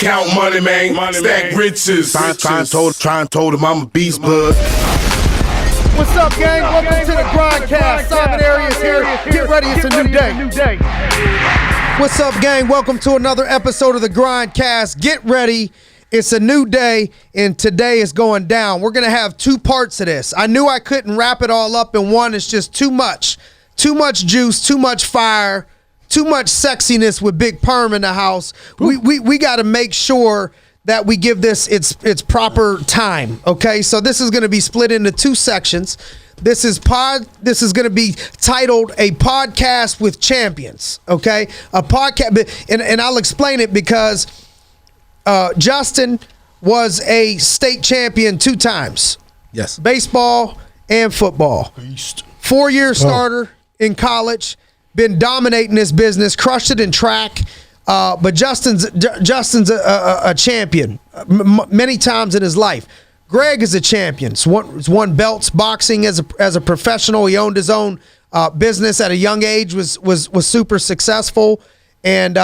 count money, man. Stack riches. Try and told him I'm a beast blood. What's up, gang? Welcome to the G.R.I.N.D. Simon Arias here. Get ready, it's a new day. What's up, gang? Welcome to another episode of the G.R.I.N.D. Get ready. It's a new day, and today is going down. We're going to have two parts of this. I knew I couldn't wrap it all up in one. It's just too much. Too much juice, too much fire, too much sexiness with Big Perm in the house. We got to make sure that we give this its proper time, okay? So this is going to be split into two sections. This is going to be titled A Podcast with Champions, okay? A podcast, and I'll explain it because Justin was a state champion 2 times. Yes. Baseball and football. Beast. 4-year starter in college, been dominating this business, crushed it in track. But Justin's a champion many times in his life. Greg is a champion. He's won belts boxing as a professional. He owned his own business at a young age. Was super successful, and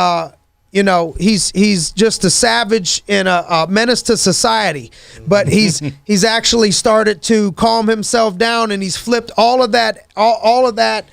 he's just a savage and a menace to society. But he's actually started to calm himself down, and he's flipped all of that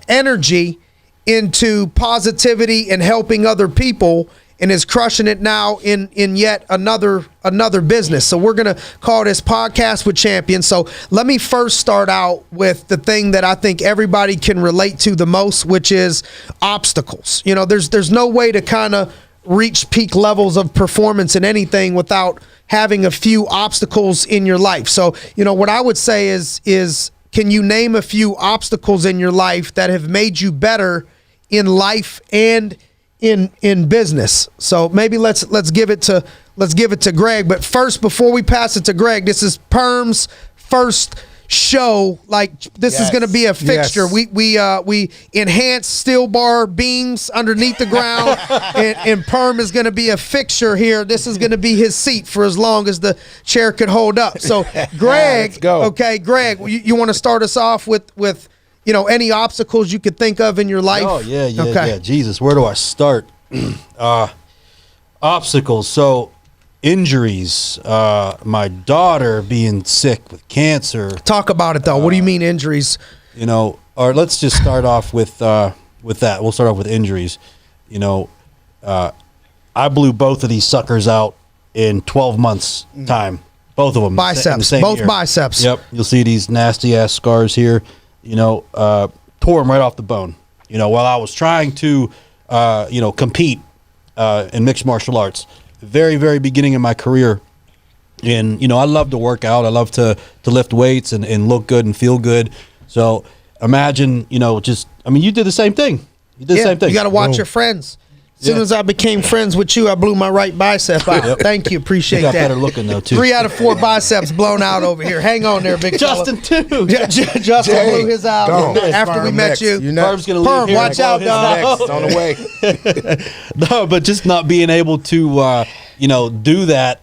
energy into positivity and helping other people, and is crushing it now in yet another business. So we're gonna call this Podcast with Champions. So let me first start out with the thing that I think everybody can relate to the most, which is obstacles. You know, there's no way to kind of reach peak levels of performance in anything without having a few obstacles in your life. So, you know, what I would say is can you name a few obstacles in your life that have made you better in life and in business? So maybe let's give it to Greg. But first, before we pass it to Greg, this is Perm's first show. Like, this is going to be a fixture. Yes. We enhance steel bar beams underneath the ground, and Perm is going to be a fixture here. This is going to be his seat for as long as the chair could hold up. So Greg, let's go. Okay, Greg, you want to start us off with any obstacles you could think of in your life? Oh, yeah. Jesus, where do I start? Obstacles. So, injuries. My daughter being sick with cancer. Talk about it, though. What do you mean injuries? Or let's just start off with that. We'll start off with injuries. I blew both of these suckers out in 12 months' time. Both of them. Biceps. Both year. Biceps. Yep. You'll see these nasty-ass scars here. Tore them right off the bone. While I was trying to, compete in mixed martial arts, very, very beginning of my career. And, I love to work out. I love to lift weights and look good and feel good. So imagine, you did the same thing. You did the same thing. You got to watch your friends. As soon as I became friends with you, I blew my right bicep out. Yep. Thank you. Appreciate that. Better looking, though, too. 3 out of 4 biceps blown out over here. Hang on there, big Justin, too. Justin blew his out after we met you. Perm's going to leave here. Watch out, dog. Next, on the way. No, but just not being able to, do that,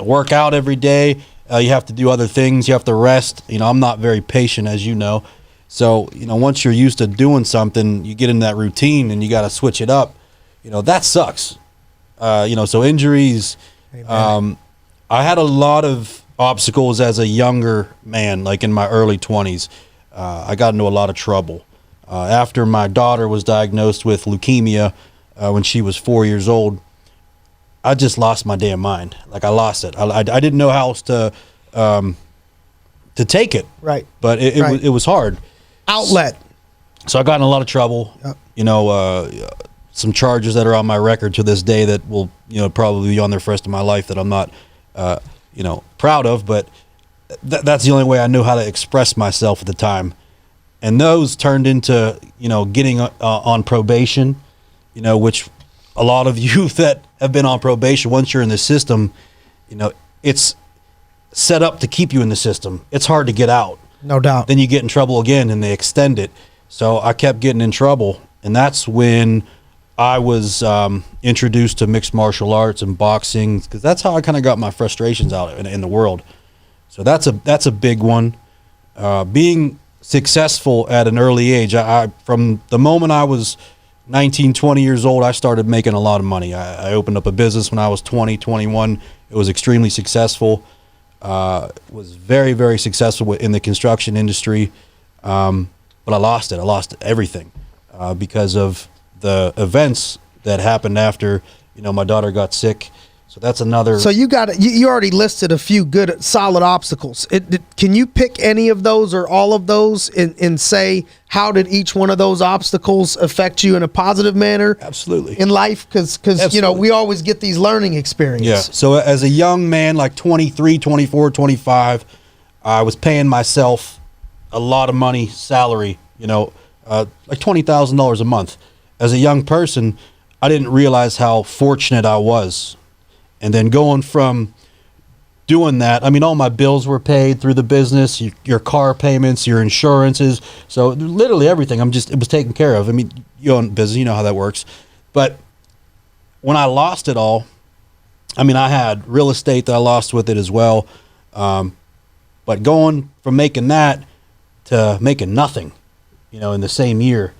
work out every day. You have to do other things. You have to rest. I'm not very patient, as you know. So, once you're used to doing something, you get in that routine and you got to switch it up. That sucks. So injuries. I had a lot of obstacles as a younger man, like in my early 20s. I got into a lot of trouble. After my daughter was diagnosed with leukemia when she was 4 years old, I just lost my damn mind. Like, I lost it. I didn't know how else to take it. Right. But it was hard. Outlet. So I got in a lot of trouble. Yep. Some charges that are on my record to this day that will, probably be on there for the rest of my life that I'm not, proud of. But that's the only way I knew how to express myself at the time. And those turned into, getting on probation, which a lot of you that have been on probation, once you're in the system, it's set up to keep you in the system. It's hard to get out. No doubt. Then you get in trouble again and they extend it. So I kept getting in trouble. And that's when I was introduced to mixed martial arts and boxing, because that's how I kind of got my frustrations out in the world. So that's a big one. Being successful at an early age, I from the moment I was 19, 20 years old, I started making a lot of money. I opened up a business when I was 20, 21. It was extremely successful. Was very, very successful in the construction industry. But I lost it. I lost everything because of the events that happened after, my daughter got sick. So that's another. So you already listed a few good, solid obstacles. Can you pick any of those or all of those and say how did each one of those obstacles affect you in a positive manner? Absolutely. In life, because we always get these learning experiences. Yeah. So as a young man, like 23, 24, 25, I was paying myself a lot of money, salary. Like $20,000 a month. As a young person, I didn't realize how fortunate I was. And then going from doing that, all my bills were paid through the business, your car payments, your insurances. So literally everything, it was taken care of. You own business, you know how that works. But when I lost it all, I had real estate that I lost with it as well. But going from making that to making nothing, in the same year,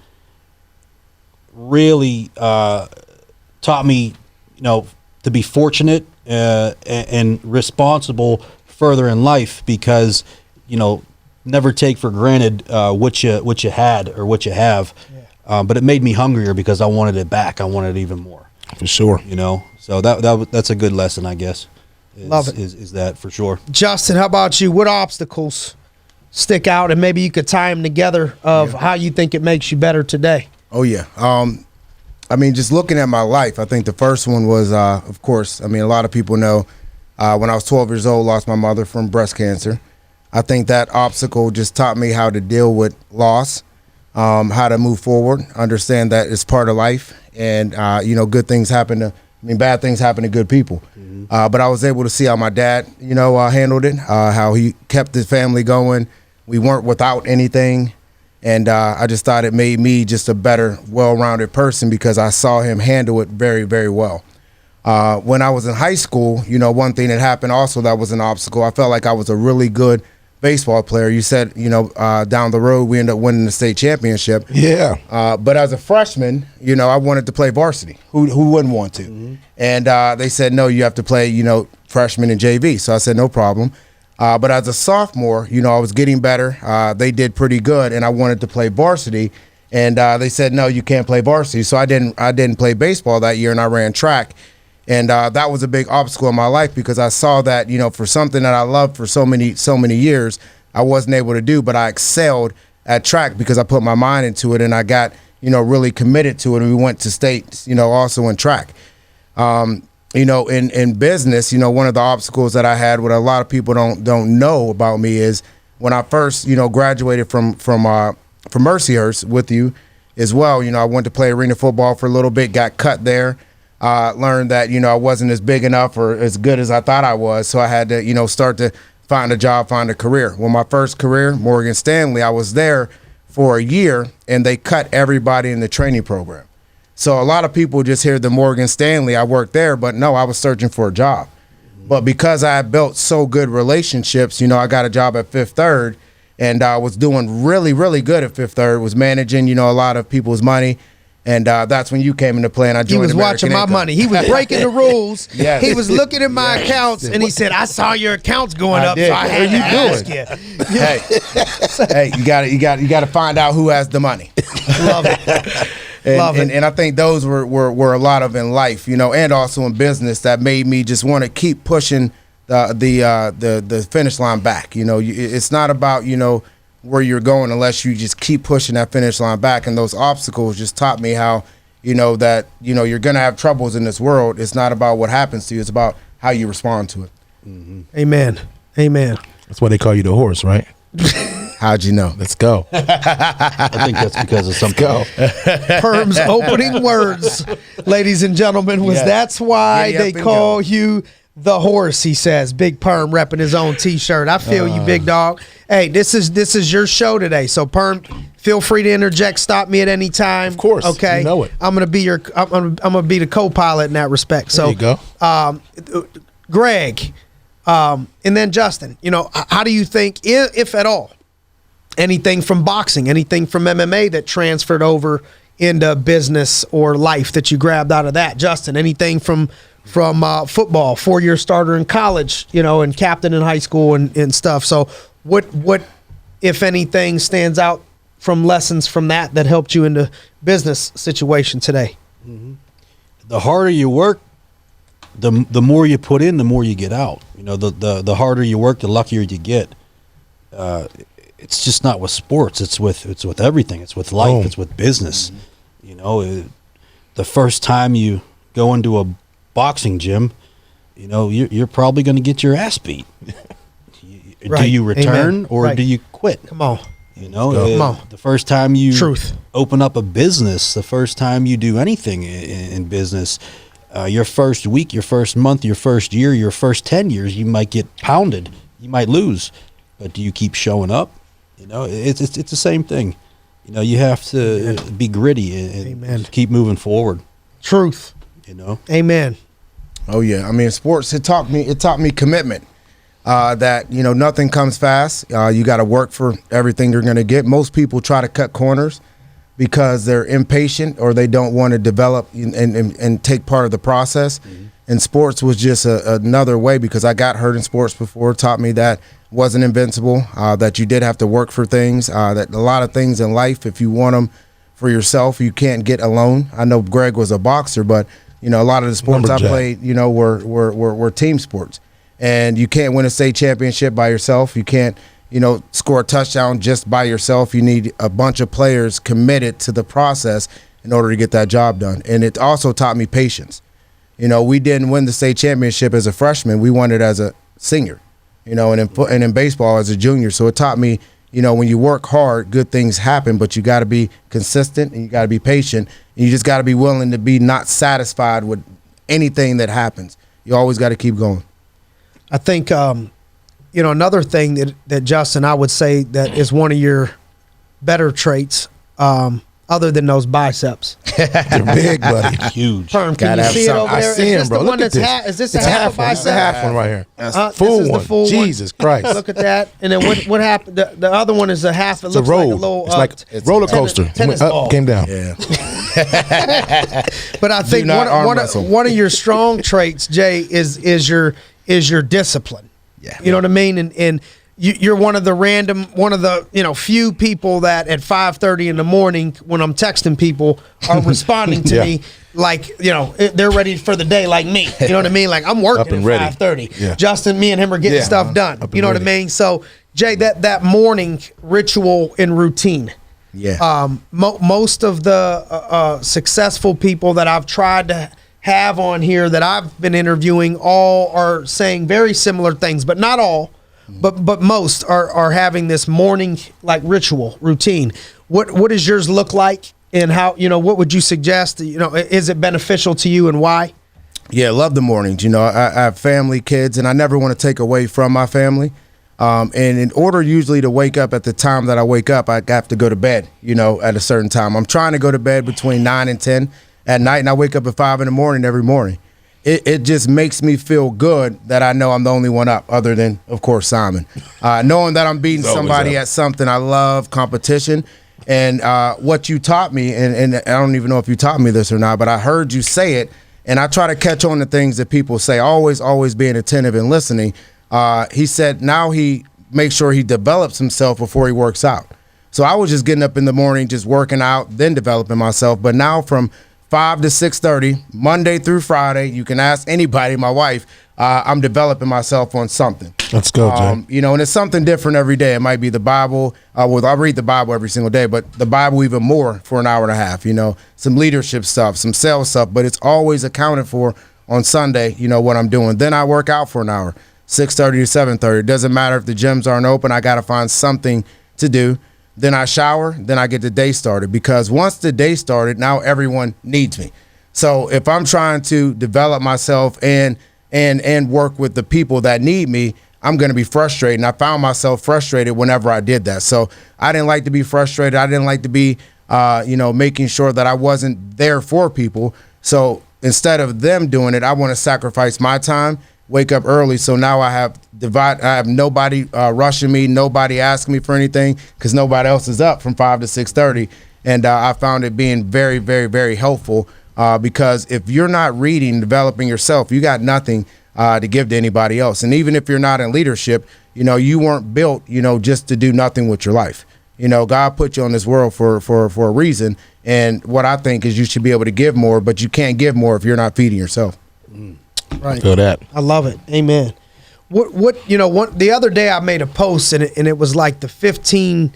really taught me, to be fortunate and responsible further in life, because never take for granted what you had or what you have. Yeah. But it made me hungrier because I wanted it back. I wanted it even more. For sure. So that's a good lesson, I guess. Love it. Is that for sure? Justin, how about you? What obstacles stick out, and maybe you could tie them together of how you think it makes you better today? Oh yeah. Just looking at my life, I think the first one was, of course, a lot of people know when I was 12 years old, lost my mother from breast cancer. I think that obstacle just taught me how to deal with loss, how to move forward, understand that it's part of life, and, good things happen bad things happen to good people. Mm-hmm. But I was able to see how my dad, handled it, how he kept his family going. We weren't without anything. And I just thought it made me just a better, well-rounded person because I saw him handle it very, very well. When I was in high school, one thing that happened also that was an obstacle. I felt like I was a really good baseball player. You said, down the road, we ended up winning the state championship. Yeah. But as a freshman, I wanted to play varsity. Who wouldn't want to? Mm-hmm. And they said, no, you have to play, freshman and JV. So I said, no problem. But as a sophomore, I was getting better. They did pretty good, and I wanted to play varsity. And they said, no, you can't play varsity. So I didn't play baseball that year, and I ran track. And that was a big obstacle in my life because I saw that, for something that I loved for so many years, I wasn't able to do. But I excelled at track because I put my mind into it, and I got, really committed to it. And we went to state, also in track. In business, one of the obstacles that I had, what a lot of people don't know about me, is when I first, graduated from Mercyhurst with you as well. I went to play arena football for a little bit, got cut there, learned that I wasn't as big enough or as good as I thought I was, so I had to start to find a job, find a career. Well, my first career, Morgan Stanley, I was there for a year, and they cut everybody in the training program. So a lot of people just hear the Morgan Stanley, I worked there, but no, I was searching for a job. But because I had built so good relationships, I got a job at Fifth Third, and I was doing really, really good at Fifth Third, was managing, a lot of people's money. And that's when you came into play, and I joined He was American watching my Income. money. He was breaking the rules. Yes. He was looking at my accounts, and he said, I saw your accounts going up, did. so I had to ask you. Hey, you got to find out who has the money. Love it. And I think those were a lot of in life, and also in business that made me just want to keep pushing the finish line back. It's not about where you're going unless you just keep pushing that finish line back. And those obstacles just taught me how that you're gonna have troubles in this world. It's not about what happens to you; it's about how you respond to it. Mm-hmm. Amen. That's why they call you the horse, right? How'd you know? Let's go. I think that's because of something. Perm's opening words, ladies and gentlemen, was that's why they call you the horse, he says. Big Perm repping his own T-shirt. I feel you, big dog. Hey, this is your show today, so Perm, feel free to interject. Stop me at any time. Of course, okay. you know it. I'm gonna be I'm gonna be the co-pilot in that respect. So there you go. Greg, and then Justin. How do you think, if at all, anything from boxing, anything from MMA that transferred over into business or life that you grabbed out of that? Justin, anything from football, 4-year starter in college, and captain in high school and stuff. So what, if anything, stands out from lessons from that helped you in the business situation today? Mm-hmm. The harder you work, the more you put in, the more you get out. The harder you work, the luckier you get. It's just not with sports. It's with everything. It's with life. Boom. It's with business. The first time you go into a boxing gym, you're probably going to get your ass beat. Right. Do you return Amen. or Right. do you quit? Come on. Come on. The first time you Truth. open up a business, the first time you do anything in business, your first week, your first month, your first year, your first 10 years, you might get pounded. You might lose. But do you keep showing up? It's the same thing. You have to be gritty and keep moving forward. Truth. Amen. Oh yeah, I mean, sports. It taught me commitment. That nothing comes fast. You got to work for everything you're going to get. Most people try to cut corners because they're impatient or they don't want to develop and take part of the process. Mm-hmm. And sports was just another way, because I got hurt in sports before. It taught me that wasn't invincible. That you did have to work for things. That a lot of things in life, if you want them for yourself, you can't get alone. I know Greg was a boxer, but a lot of the sports Lumberjack. I played, were team sports. And you can't win a state championship by yourself. You can't, score a touchdown just by yourself. You need a bunch of players committed to the process in order to get that job done. And it also taught me patience. We didn't win the state championship as a freshman. We won it as a senior, and in baseball as a junior. So it taught me, when you work hard, good things happen, but you got to be consistent and you got to be patient. And you just got to be willing to be not satisfied with anything that happens. You always got to keep going. I think, another thing that Justin, I would say that is one of your better traits, other than those biceps. They're big, buddy. Huge. Perm, can Gotta you have see it something. over I there? see Is him, this bro. the Look one at that's this. is this It's a half a one. It's bicep? a half one right here. This Full is the one. full one. Jesus Christ. Look at that. And then what happened? The other one is a half. It It's a looks like a roll. little. It's like a roller coaster. tennis Went ball. up, came down. Yeah. But I think not arm wrestle. one of your strong traits, Jay, is your discipline. Yeah. You know what I mean? And you're one of the few people that at 5:30 in the morning when I'm texting people are responding to Yeah. me like, they're ready for the day like me. You know what I mean? Like I'm Up working and at ready. 5:30. Yeah. Justin, me and him are getting Yeah. stuff done. Up and You know what I ready. mean? So, Jay, that morning ritual and routine. Yeah. Most of the successful people that I've tried to have on here that I've been interviewing all are saying very similar things, but not all, but most are having this morning like ritual routine. What does yours look like, and how, what would you suggest? Is it beneficial to you, and why? Yeah, love the mornings. I have family, kids, and I never want to take away from my family. And in order usually to wake up at the time that I wake up, I have to go to bed, at a certain time. I'm trying to go to bed between 9 and 10 at night, and I wake up at 5 in the morning every morning. It just makes me feel good that I know I'm the only one up, other than, of course, Simon. Knowing that I'm beating somebody at something. I love competition. And what you taught me, and I don't even know if you taught me this or not, but I heard you say it, and I try to catch on to things that people say, always being attentive and listening. He said now he makes sure he develops himself before he works out. So I was just getting up in the morning, just working out, then developing myself. But now from 5 to 6:30, Monday through Friday, you can ask anybody, my wife, I'm developing myself on something. Let's go, Jay. And it's something different every day. It might be the Bible. I read the Bible every single day, but the Bible even more for an hour and a half, some leadership stuff, some sales stuff, but it's always accounted for on Sunday, what I'm doing. Then I work out for an hour, 6:30 to 7:30. It doesn't matter if the gyms aren't open. I got to find something to do. Then I shower. Then I get the day started, because once the day started, now everyone needs me. So if I'm trying to develop myself and work with the people that need me, I'm going to be frustrated. And I found myself frustrated whenever I did that. So I didn't like to be frustrated. I didn't like to be, making sure that I wasn't there for people. So instead of them doing it, I want to sacrifice my time, wake up early. So now I have nobody rushing me, nobody asking me for anything, because nobody else is up from 5 to 6:30. And I found it being very, very, very helpful because if you're not reading, developing yourself, you got nothing to give to anybody else. And even if you're not in leadership, you weren't built, just to do nothing with your life. God put you on this world for a reason. And what I think is you should be able to give more, but you can't give more if you're not feeding yourself. Right. Feel that. I love it. Amen. The other day I made a post and it was like the 15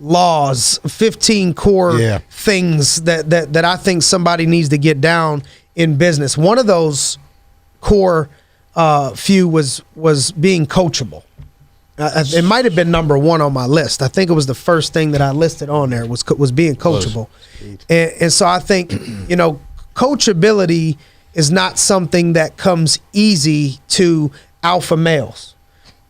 laws, 15 core things that I think somebody needs to get down in business. One of those core few was being coachable. It might have been number one on my list. I think it was the first thing that I listed on there was being coachable. And so I think, coachability is not something that comes easy to alpha males,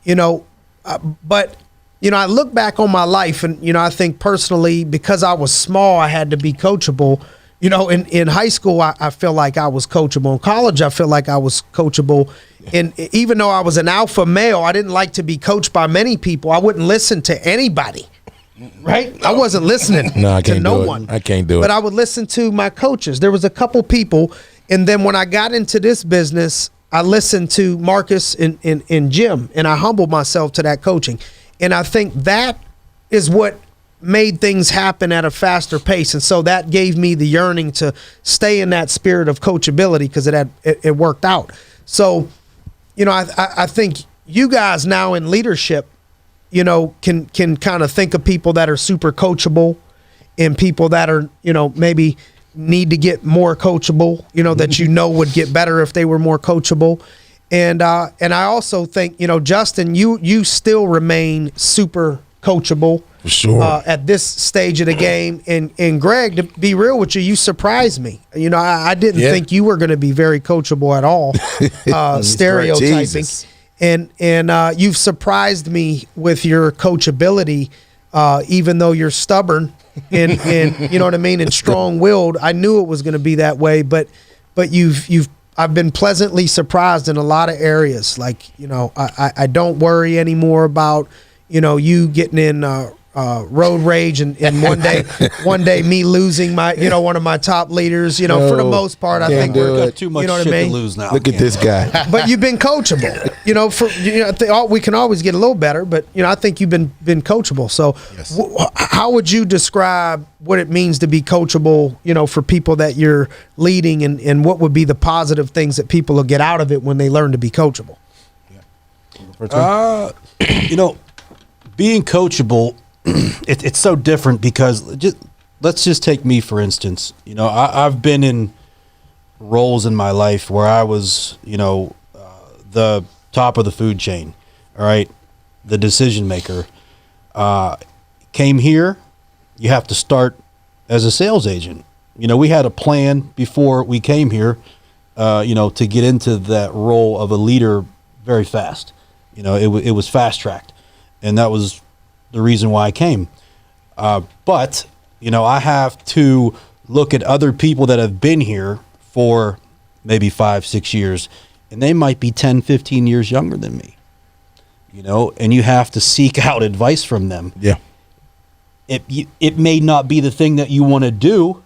but I look back on my life and, I think personally, because I was small, I had to be coachable. In high school, I feel like I was coachable. In college, I feel like I was coachable. And even though I was an alpha male, I didn't like to be coached by many people. I wouldn't listen to anybody, right? I wasn't listening to no one. I can't do it. But I would listen to my coaches. There was a couple people. And then when I got into this business, I listened to Marcus and Jim, and I humbled myself to that coaching. And I think that is what made things happen at a faster pace. And so that gave me the yearning to stay in that spirit of coachability because it worked out. So, I think you guys now in leadership, can kind of think of people that are super coachable and people that are, maybe need to get more coachable, that would get better if they were more coachable. And I also think, Justin, you still remain super coachable for sure at this stage of the game. And Greg, to be real with you, you surprised me. I didn't think you were going to be very coachable at all, stereotyping. And you've surprised me with your coachability, even though you're stubborn and you know what I mean, and strong-willed. I knew it was going to be that way, but I've been pleasantly surprised in a lot of areas. Like, I don't worry anymore about, you getting in road rage and one day me losing my, one of my top leaders, for the most part, I think we're got too much shit to lose now. Look at this guy. But you've been coachable, we can always get a little better, but I think you've been coachable. So how would you describe what it means to be coachable, for people that you're leading, and what would be the positive things that people will get out of it when they learn to be coachable? Being coachable, it's so different because let's just take me for instance. I've been in roles in my life where I was, the top of the food chain, all right, the decision maker. Came here, you have to start as a sales agent. We had a plan before we came here, to get into that role of a leader very fast. It was fast tracked. And that was the reason why I came. But, I have to look at other people that have been here for maybe 5-6 years, and they might be 10, 15 years younger than me, and you have to seek out advice from them. Yeah. It may not be the thing that you want to do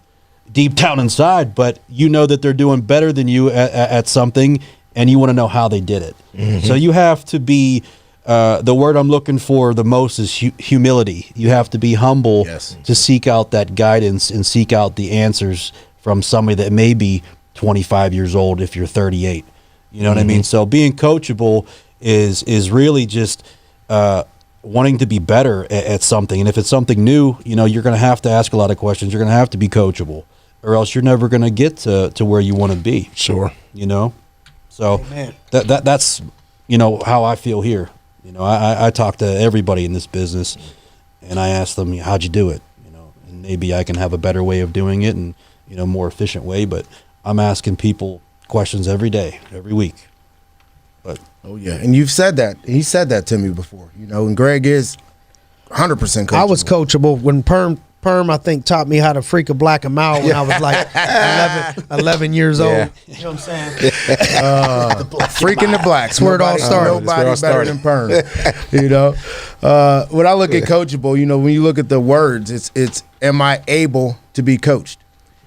deep down inside, but that they're doing better than you at something, and you want to know how they did it. Mm-hmm. So you have to be... the word I'm looking for the most is humility. You have to be humble to seek out that guidance and seek out the answers from somebody that may be 25 years old if you're 38. You know what I mean? So being coachable is really just wanting to be better at something. And if it's something new, you're going to have to ask a lot of questions. You're going to have to be coachable, or else you're never going to get to where you want to be. Sure. So that's how I feel here. I talk to everybody in this business, and I ask them, how'd you do it? And maybe I can have a better way of doing it and, more efficient way. But I'm asking people questions every day, every week. But oh yeah, and you've said that. He said that to me before. And Greg is 100% coachable. I was coachable when Perm, I think, taught me how to freak a black and mild when I was like 11 years old. You know what I'm saying? Freaking the blacks. That's where it all started. Nobody better than Perm. When I look at coachable, when you look at the words, it's am I able to be coached.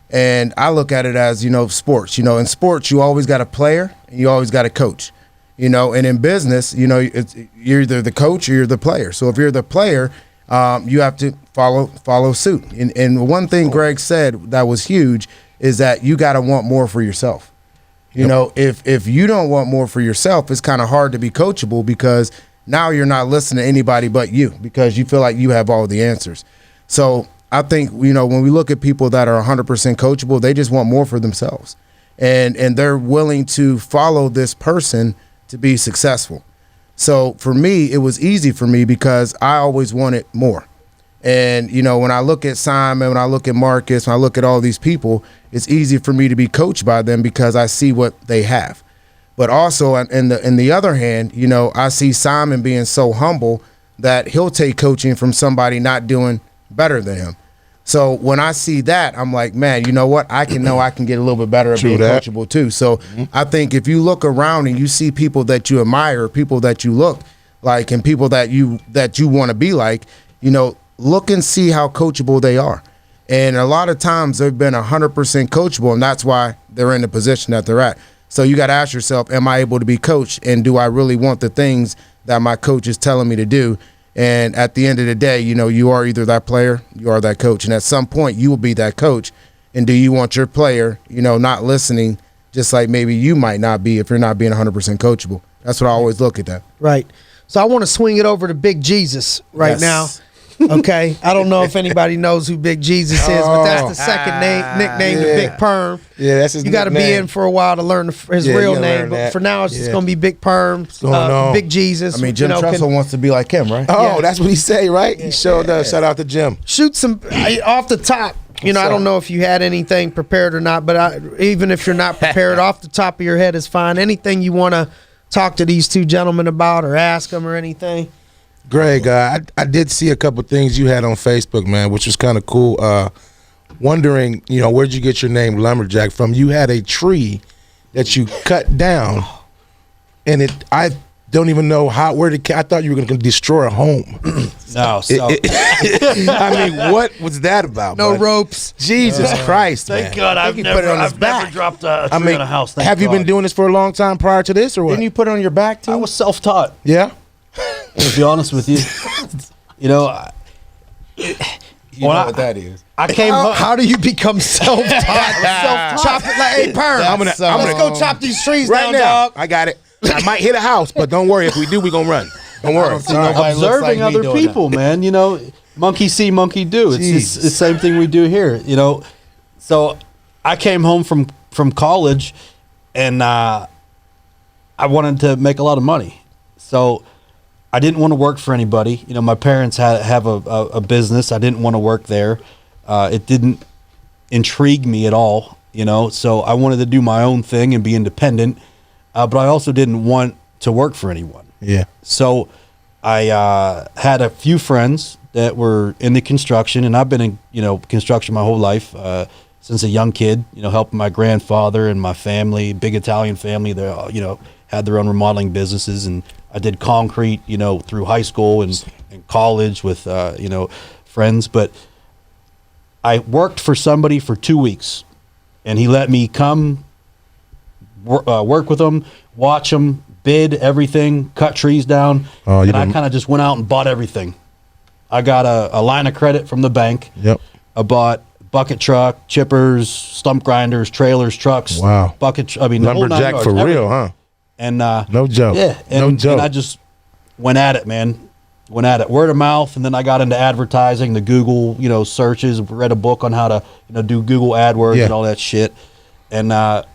And I look at it as, sports. In sports, you always got a player and you always got a coach. And in business, you're either the coach or you're the player. So if you're the player, you have to follow suit. And one thing Greg said that was huge is that you got to want more for yourself. If you don't want more for yourself, it's kind of hard to be coachable because now you're not listening to anybody but you because you feel like you have all the answers. So I think, when we look at people that are 100% coachable, they just want more for themselves. And they're willing to follow this person to be successful. So for me, it was easy for me because I always wanted more. And, when I look at Simon, when I look at Marcus, when I look at all these people, it's easy for me to be coached by them because I see what they have. But also, in the other hand, I see Simon being so humble that he'll take coaching from somebody not doing better than him. So when I see that, I'm like, man, you know what? I can get a little bit better at being coachable too. So I think if you look around and you see people that you admire, people that you look like, and people that you want to be like, look and see how coachable they are. And a lot of times they've been 100% coachable, and that's why they're in the position that they're at. So you got to ask yourself, am I able to be coached, and do I really want the things that my coach is telling me to do? And at the end of the day, you are either that player, you are that coach. And at some point, you will be that coach. And do you want your player, not listening, just like maybe you might not be if you're not being 100% coachable? That's what I always look at that. Right. So I want to swing it over to Big Jesus right now. Okay. I don't know if anybody knows who Big Jesus is, but that's the second nickname to Big Perm. Yeah, that's his You got to be in for a while to learn his real name, but for now it's just going to be Big Perm, Big Jesus. I mean, Jim Surace wants to be like him, right? Oh, that's what he say, right? He showed up. Shout out to Jim. Shoot some off the top. I don't know if you had anything prepared or not, but even if you're not prepared, off the top of your head is fine. Anything you want to talk to these two gentlemen about or ask them or anything? Greg, I did see a couple things you had on Facebook, man, which was kind of cool. Wondering, where'd you get your name Lumberjack from? You had a tree that you cut down, and I don't even know I thought you were going to destroy a home. No, so. I mean, what was that about? No bud? ropes. Jesus Christ, Thank man. God I've never dropped a tree in a house. Have you been doing this for a long time prior to this, or what? Didn't you put it on your back too? I was self-taught. Yeah. To be honest with you, you know what that is. I came home. How do you become self-taught? Chop it like, hey, Perm. Let's go chop these trees right down, now. dog. I got it. I might hit a house, but don't worry. If we do, we gonna run. Don't worry. Observing other people, man. Monkey see, monkey do. It's the same thing we do here. So I came home from college, and I wanted to make a lot of money. So I didn't want to work for anybody. My parents have a business. I didn't want to work there. It didn't intrigue me at all, so I wanted to do my own thing and be independent. But I also didn't want to work for anyone. Yeah. So I had a few friends that were in the construction, and I've been in, construction my whole life, since a young kid, helping my grandfather and my family, big Italian family. They had their own remodeling businesses, and I did concrete, through high school and college with, friends. But I worked for somebody for 2 weeks, and he let me come work with him, watch him, bid everything, cut trees down. And I kind of just went out and bought everything. I got a line of credit from the bank. Yep. I bought bucket truck, chippers, stump grinders, trailers, trucks. Wow. Lumberjack for real, huh? And no joke. Yeah. No joke. And I just went at it, man. Word of mouth, and then I got into advertising, the Google, searches, read a book on how to, do Google AdWords and all that shit. And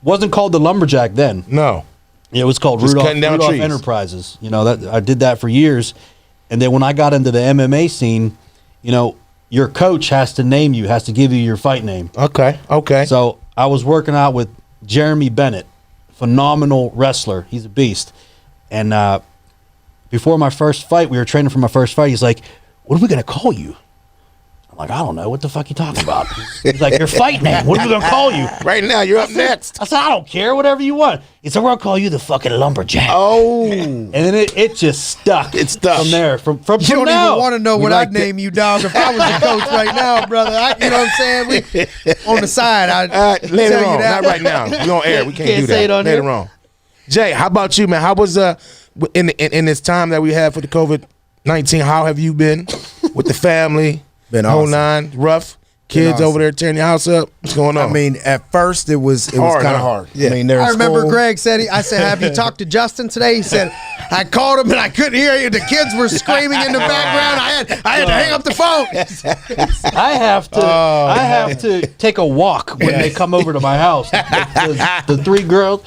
wasn't called the Lumberjack then. No. It was called Just Rudolph cutting down trees. Enterprises. That I did that for years. And then when I got into the MMA scene, your coach has to name you, has to give you your fight name. Okay. So I was working out with Jeremy Bennett, phenomenal wrestler. He's a beast. And before my first fight, we were training for my first fight. He's like, "What are we going to call you?" I'm like, I don't know. What the fuck you talking about? He's like, your fight name. What are we going to call you? Right now, you're up next. I said, I don't care. Whatever you want. He said, we're going to call you the fucking Lumberjack. Oh. And then it just stuck. It stuck. From there. From You don't now. even want to know what like I'd name you, dog. If I was the coach right now, brother, you know what I'm saying? We, on the side, I'd Later tell on, you that. not right now. We on air. We can't Can't do say that. it on Later here. on. Jay, how about you, man? How was in this time that we had for the COVID-19? How have you been with the family? Been whole awesome. nine, rough. Kids awesome. over there tearing your house up. What's going on? I mean, at first it was Hard, kind huh? of hard. Yeah. I mean, there I was remember school. Greg said, I said, have you talked to Justin today? He said, I called him and I couldn't hear you. The kids were screaming in the background. I had to hang up the phone. I have to take a walk when they come over to my house. The three girls.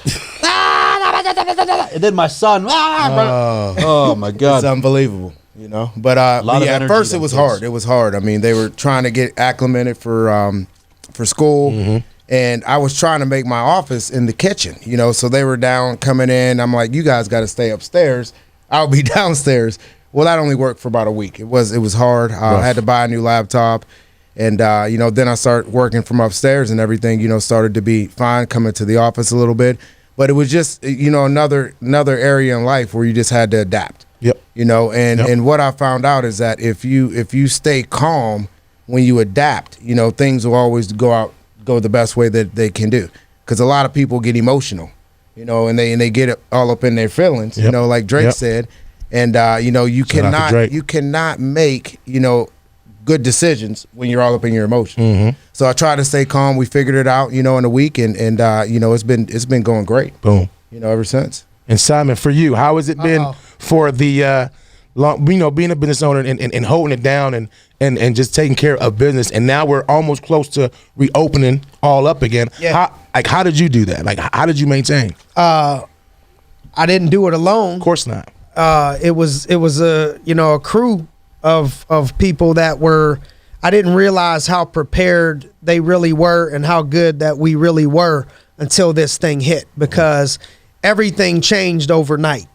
And then my son. Oh my God. It's unbelievable, you know. But lot of at energy, first it them was kids. hard. It was hard. I mean, they were trying to get acclimated for school, and I was trying to make my office in the kitchen, you know. So they were down coming in. I'm like, you guys got to stay upstairs. I'll be downstairs. Well, that only worked for about a week. It was hard. I had to buy a new laptop, and you know, then I started working from upstairs, and everything, you know, started to be fine. Coming to the office a little bit. But it was just, you know, another area in life where you just had to adapt. Yep. You know, and what I found out is that if you stay calm when you adapt, you know, things will always go the best way that they can do. Because a lot of people get emotional, you know, and they get all up in their feelings, you know, like Drake said. And you know, you Shout out to Drake. cannot make, you know, good decisions when you're all up in your emotions. So I tried to stay calm. We figured it out, you know, in a week, and you know, it's been going great. Boom. You know, ever since. And Simon, for you, how has it been for the you know, being a business owner and holding it down and just taking care of business? And now we're almost close to reopening all up again. Yeah. How did you do that? Like, how did you maintain? I didn't do it alone. Of course not. It was a, you know, a crew of people that were, I didn't realize how prepared they really were and how good that we really were until this thing hit, because everything changed overnight.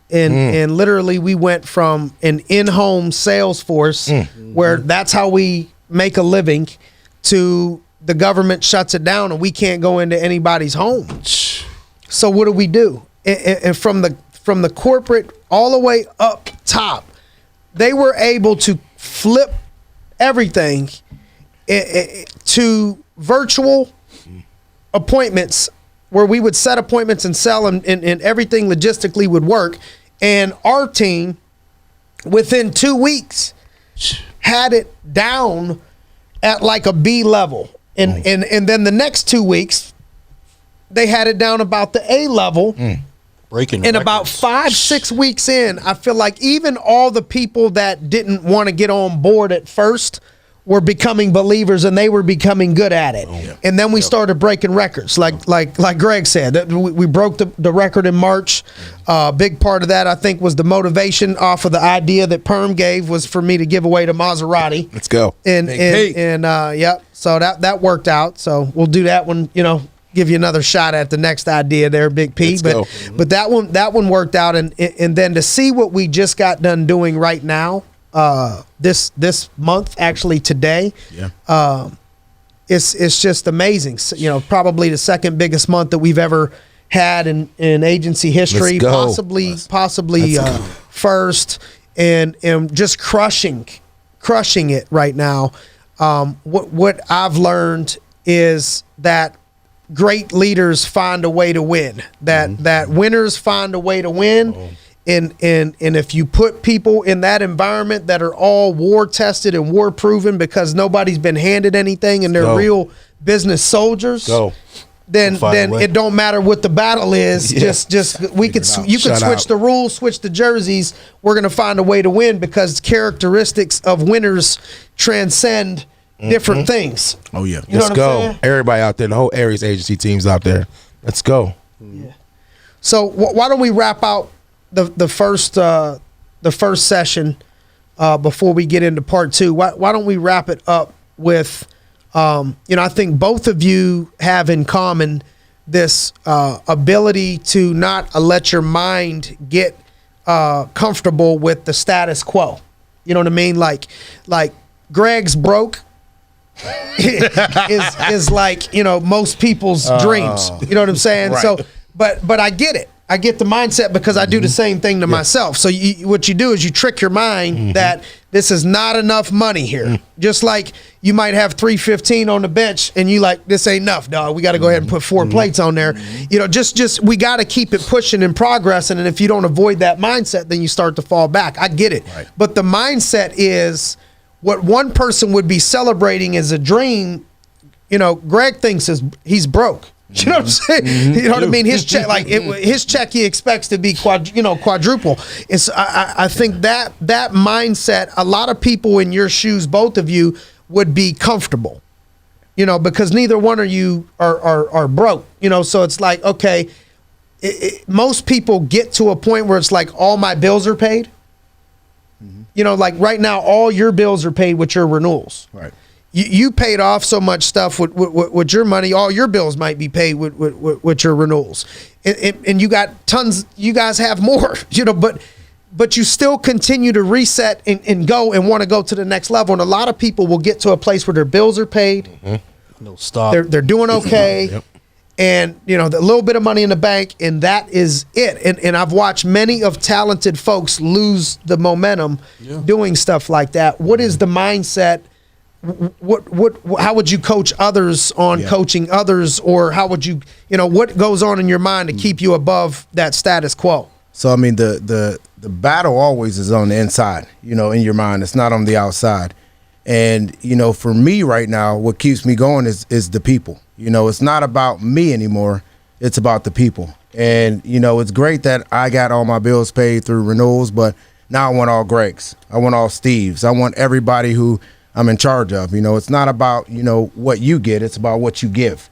And literally we went from an in-home sales force where that's how we make a living to the government shuts it down and we can't go into anybody's home. So what do? And from the corporate all the way up top, they were able to flip everything to virtual appointments where we would set appointments and sell them, and everything logistically would work. And our team, within 2 weeks, had it down at like a B level. And then the next 2 weeks, they had it down about the A level. Breaking And records. about 5-6 weeks in, I feel like even all the people that didn't want to get on board at first were becoming believers, and they were becoming good at it. And then we started breaking records, like Greg said. That we broke the record in March. Big part of that, I think, was the motivation off of the idea that Perm gave was for me to give away to Maserati. Let's go. And yep. So that worked out. So we'll do that one. You know, give you another shot at the next idea there, Big P. Let's go. But that one worked out, and then to see what we just got done doing right now, this month, actually today, it's just amazing. So, you know, probably the second biggest month that we've ever had in agency history, Let's go. possibly first, and just crushing it right now. What I've learned is that great leaders find a way to win. That winners find a way to win. And if you put people in that environment that are all war tested and war proven because nobody's been handed anything and they're real business soldiers, then it don't matter what the battle is. You could switch the rules, switch the jerseys. We're gonna find a way to win because characteristics of winners transcend different things. Oh yeah, You know let's what I'm go. saying? Everybody out there, the whole Arias agency teams out there. Let's go. Yeah. So why don't we wrap out the first session before we get into part two? Why don't we wrap it up with I think both of you have in common this ability to not let your mind get comfortable with the status quo. You know what I mean? Like Greg's broke is like, you know, most people's dreams. You know what I'm saying? Right. So, but I get it. I get the mindset because I do the same thing to myself. So what you do is you trick your mind that this is not enough money here. Just like you might have 315 on the bench and you like, this ain't enough, dog. We got to go ahead and put 4 plates on there. You know, just we got to keep it pushing and progressing. And if you don't avoid that mindset, then you start to fall back. I get it. Right. But the mindset is what one person would be celebrating as a dream. You know, Greg thinks he's broke. You know what I'm saying? You know what I mean? His check, his check, he expects to be quadruple. It's I think that mindset. A lot of people in your shoes, both of you, would be comfortable. You know, because neither one of you are broke. You know, so it's like, okay, most people get to a point where it's like all my bills are paid. You know, like right now, all your bills are paid with your renewals. Right. You paid off so much stuff with your money. All your bills might be paid with your renewals, and you got tons. You guys have more, you know, but you still continue to reset and go and want to go to the next level. And a lot of people will get to a place where their bills are paid. They'll stop. They're doing okay, and you know, the little bit of money in the bank, and that is it. And I've watched many of talented folks lose the momentum doing stuff like that. What is the mindset? How would you coach others on coaching others, or how would you know, what goes on in your mind to keep you above that status quo? So I mean, the battle always is on the inside, you know, in your mind. It's not on the outside. And you know, for me right now, what keeps me going is the people. You know, it's not about me anymore. It's about the people. And you know, it's great that I got all my bills paid through renewals, but now I want all Greg's. I want all Steve's. I want everybody who I'm in charge of. You know, it's not about, you know, what you get, it's about what you give.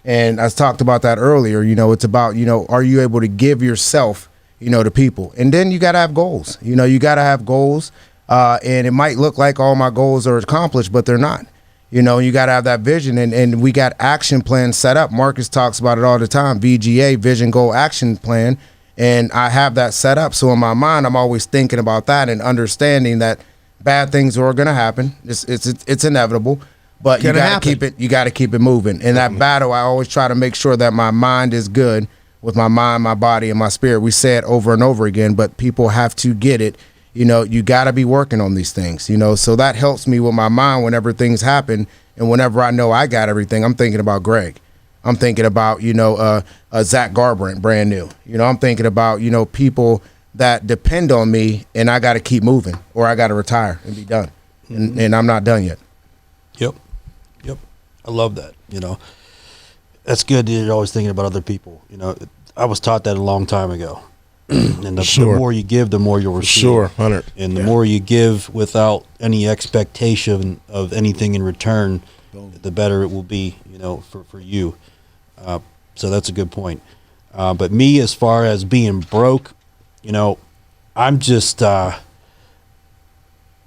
And I talked about that earlier. You know, it's about, you know, are you able to give yourself, you know, to people? And then you got to have goals. You know, you got to have goals. And it might look like all my goals are accomplished, but they're not. You know, you got to have that vision, and we got action plans set up. Marcus talks about it all the time, VGA, Vision Goal Action Plan. And I have that set up. So in my mind, I'm always thinking about that and understanding that bad things are going to happen. It's inevitable, but you got to keep it. You got to keep it moving. In that battle, I always try to make sure that my mind is good with my mind, my body, and my spirit. We say it over and over again, but people have to get it. You know, you got to be working on these things. You know, so that helps me with my mind whenever things happen, and whenever I know I got everything, I'm thinking about Greg. I'm thinking about, you know, Zach Garbrandt, brand new. You know, I'm thinking about, you know, people that depend on me, and I got to keep moving, or I got to retire and be done. And I'm not done yet. Yep. I love that. You know, that's good that you're always thinking about other people. You know, I was taught that a long time ago. And the more you give, the more you'll receive. Sure, 100. And the more you give without any expectation of anything in return, the better it will be, you know, for you. So that's a good point. But me, as far as being broke, you know, I'm just, I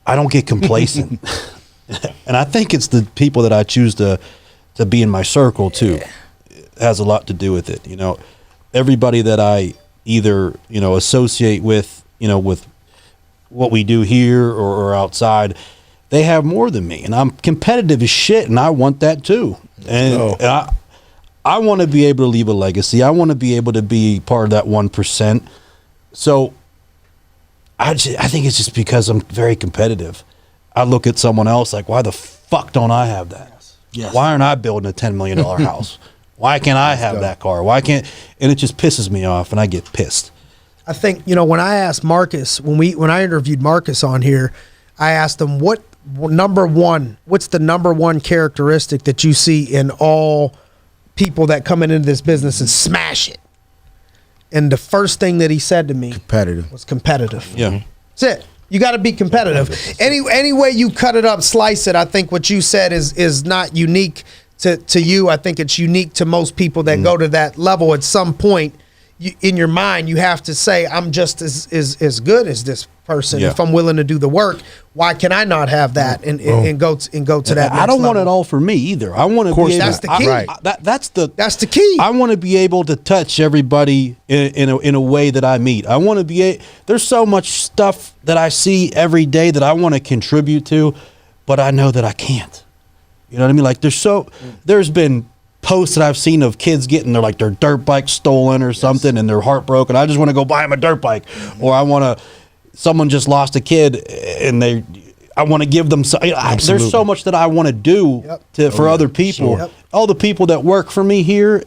don't get complacent. And I think it's the people that I choose to be in my circle, too. It has a lot to do with it. You know, everybody that I either, you know, associate with, you know, with what we do here or outside, they have more than me. And I'm competitive as shit, and I want that, too. And I want to be able to leave a legacy. I want to be able to be part of that 1%. So I think it's just because I'm very competitive. I look at someone else like, why the fuck don't I have that? Yes. Why aren't I building a $10 million house? Why can't I have that car? Why can't? And it just pisses me off, and I get pissed. I think, you know, when I asked Marcus, when I interviewed Marcus on here, I asked him what's the number one characteristic that you see in all people that come into this business and smash it? And the first thing that he said to me was competitive. Yeah. That's it. You got to be competitive. Any way you cut it up, slice it, I think what you said is not unique to you. I think it's unique to most people that go to that level at some point. In your mind, you have to say, I'm just as good as this person. Yeah. If I'm willing to do the work, why can I not have that and go to that? I don't want level? it all for me either. I want to be able, that's the key. That's the key. I want to be able to touch everybody in a way that I meet. I want to be. There's so much stuff that I see every day that I want to contribute to, but I know that I can't. You know what I mean? Like there's been posts that I've seen of kids getting their dirt bike stolen or something, and they're heartbroken. I just want to go buy them a dirt bike, or someone just lost a kid and I want to give them there's so much that I want to do for other people. Sure. All the people that work for me here,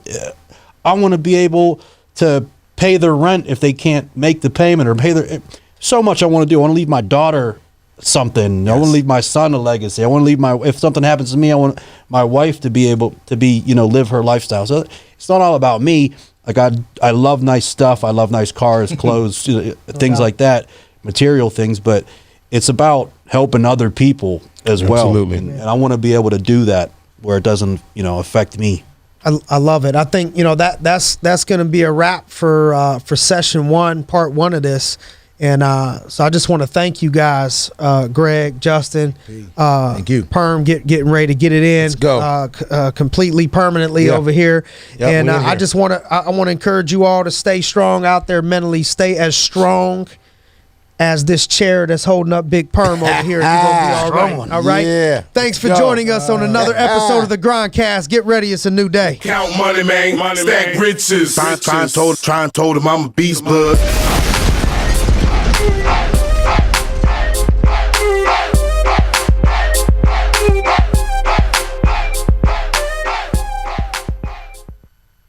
I want to be able to pay their rent if they can't make the payment, or pay so much I want to do. I want to leave my daughter something. Yes. I want to leave my son a legacy. I want to leave if something happens to me, I want my wife to be able to live her lifestyle. So it's not all about me. Like I love nice stuff. I love nice cars, clothes, things like that, material things, but it's about helping other people as well. Absolutely. And I want to be able to do that where it doesn't, affect me. I love it. I think that's going to be a wrap for session 1, part 1 of this. And so I just want to thank you guys, Greg, Justin, thank you, Perm, getting ready to get it in. Let's go. Completely permanently over here. Yep, and I just want to encourage you all to stay strong out there mentally. Stay as strong as this chair that's holding up Big Perm over here. You're gonna be all right. All right. Yeah. Thanks for joining us on another episode of the Grindcast. Get ready, it's a new day. Count money, man. Stack riches. Trying told him I'm a beast, bud.